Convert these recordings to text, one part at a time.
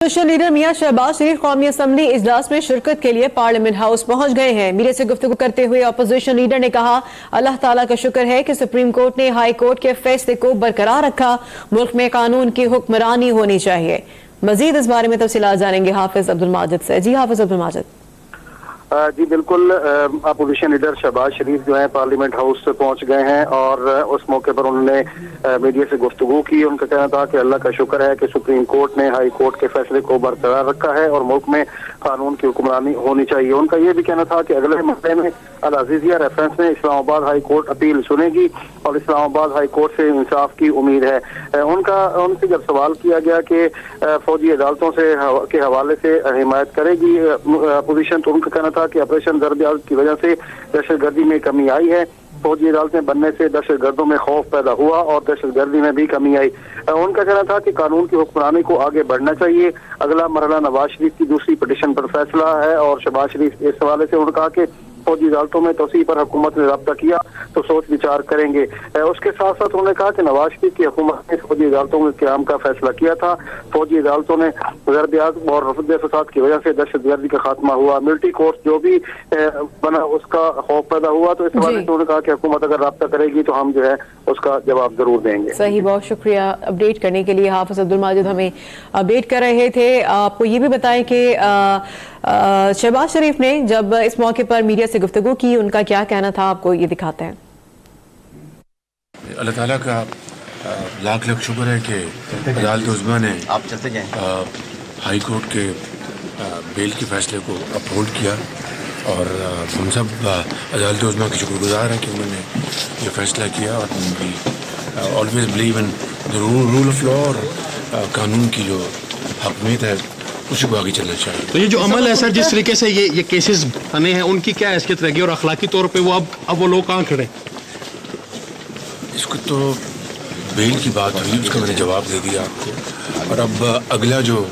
Opposition leader میاں شہباز شریف قومی assembly اجلاس میں شرکت کے لیے پارلیمنٹ ہاؤس پہنچ گئے ہیں۔ میڈیا سے گفتگو کرتے ہوئے اپوزیشن لیڈر نے کہا، اللہ تعالیٰ کا شکر ہے کہ سپریم کورٹ نے ہائی کورٹ کے فیصلے کو برقرار رکھا، ملک میں قانون کی حکمرانی ہونی چاہیے۔ مزید اس بارے میں تفصیلات جانیں گے حافظ عبد الماجد سے۔ جی حافظ عبد الماجد۔ جی بالکل، اپوزیشن لیڈر شہباز شریف جو ہیں پارلیمنٹ ہاؤس سے پہنچ گئے ہیں اور اس موقع پر انہوں نے میڈیا سے گفتگو کی۔ ان کا کہنا تھا کہ اللہ کا شکر ہے کہ سپریم کورٹ نے ہائی کورٹ کے فیصلے کو برقرار رکھا ہے اور ملک میں قانون کی حکمرانی ہونی چاہیے۔ ان کا یہ بھی کہنا تھا کہ اگلے مسئلے میں العزیزیہ ریفرنس میں اسلام آباد ہائی کورٹ اپیل سنے گی اور اسلام آباد ہائی کورٹ سے انصاف کی امید ہے۔ ان سے جب سوال کیا گیا کہ فوجی عدالتوں کے حوالے سے حمایت کرے گی اپوزیشن، تو ان کا کہنا تھا کہ آپریشن ضرب عزت کی وجہ سے دہشت گردی میں کمی آئی ہے، فوجی عدالتیں بننے سے دہشت گردوں میں خوف پیدا ہوا اور دہشت گردی میں بھی کمی آئی۔ ان کا کہنا تھا کہ قانون کی حکمرانی کو آگے بڑھنا چاہیے۔ اگلا مرحلہ نواز شریف کی دوسری پٹیشن پر فیصلہ ہے اور شہباز شریف اس حوالے سے انہوں نے کہا کہ فوجی عدالتوں میں توسیع پر حکومت نے رابطہ کیا تو سوچ وچار کریں گے۔ اس کے ساتھ ساتھ انہوں نے کہا کہ نواز شریف کی حکومت نے فوجی عدالتوں کے قیام کا فیصلہ کیا تھا، فوجی عدالتوں نے ضرب عزت اور رفع فساد کی وجہ سے دہشت گردی کا خاتمہ ہوا، ملٹری کورٹ جو بھی بنا اس کا خوف پیدا ہوا، تو اس حوالے سے انہوں نے کہا کہ حکومت اگر رابطہ کرے گی تو ہم جو ہے اس کا جواب ضرور دیں گے۔ صحیح، بہت شکریہ اپڈیٹ کرنے کے لیے۔ حافظ عبد الماجد ہمیں اپڈیٹ کر رہے تھے۔ آپ کو یہ بھی بتائیں کہ شہباز شریف نے جب اس موقع پر میڈیا سے گفتگو کی، ان کا کیا کہنا تھا، آپ کو یہ دکھاتے ہیں۔ اللہ تعالیٰ کا لاکھ لاکھ شکر ہے کہ عدالت عظمیٰ نے ہائی کورٹ کے بیل کے فیصلے کو اپہولڈ کیا اور ہم سب عدالت عظمیٰ کے شکر گزار ہیں کہ انہوں نے یہ فیصلہ کیا اور we always believe in rule of law اور قانون کی جو حکمیت ہے اسی کو آگے چلنا چاہیے۔ تو یہ جو عمل ہے سر، جس طریقے سے یہ کیسز بنے ہیں، ان کی کیا حیثیت رہے گی اور اخلاقی طور پہ اب وہ لوگ کہاں کھڑے؟ اس کو تو بیل کی بات ہوئی، اس کا میں نے جواب دے دیا آپ کو، اور اب اگلا جو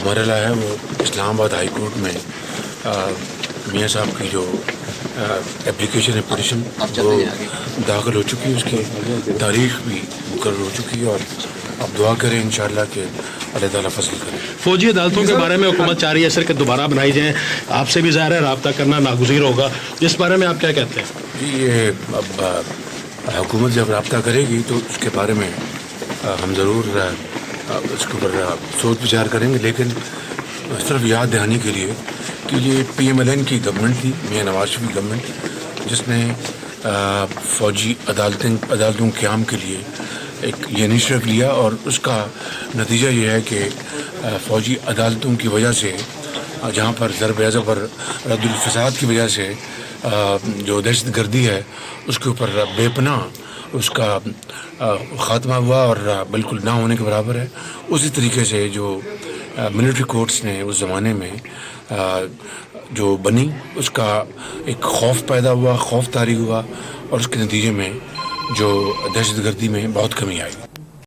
مرحلہ ہے وہ اسلام آباد ہائی کورٹ میں میاں صاحب کی جو اپلیکیشن ہے پٹیشن وہ داخل ہو چکی ہے، اس کی تاریخ بھی مقرر ہو چکی ہے اور اب دعا کریں انشاءاللہ کہ اللہ تعالیٰ فضل کرے۔ فوجی عدالتوں کے بارے میں حکومت چاہ رہی ہے سر کہ دوبارہ بنائی جائیں، آپ سے بھی ظاہر ہے رابطہ کرنا ناگزیر ہوگا، اس بارے میں آپ کیا کہتے ہیں؟ جی یہ اب حکومت جب رابطہ کرے گی تو اس کے بارے میں ہم ضرور اس کے اوپر سوچ وچار کریں گے، لیکن صرف یاد دہانی کے لیے کہ یہ PMLN کی گورنمنٹ تھی، میاں نواز شریف کی گورنمنٹ، جس نے فوجی عدالتوں کے قیام کے لیے ایک یہ انیشیٹو لیا اور اس کا نتیجہ یہ ہے کہ فوجی عدالتوں کی وجہ سے جہاں پر ضرب عزت پر رد الفساد کی وجہ سے جو دہشت گردی ہے اس کے اوپر بے پناہ اس کا خاتمہ ہوا اور بالکل نہ ہونے کے برابر ہے۔ اسی طریقے سے جو ملٹری کورٹس نے اس زمانے میں جو بنی اس کا ایک خوف پیدا ہوا، خوف طاری ہوا اور اس کے نتیجے میں جو دہشت گردی میں بہت کمی آئی۔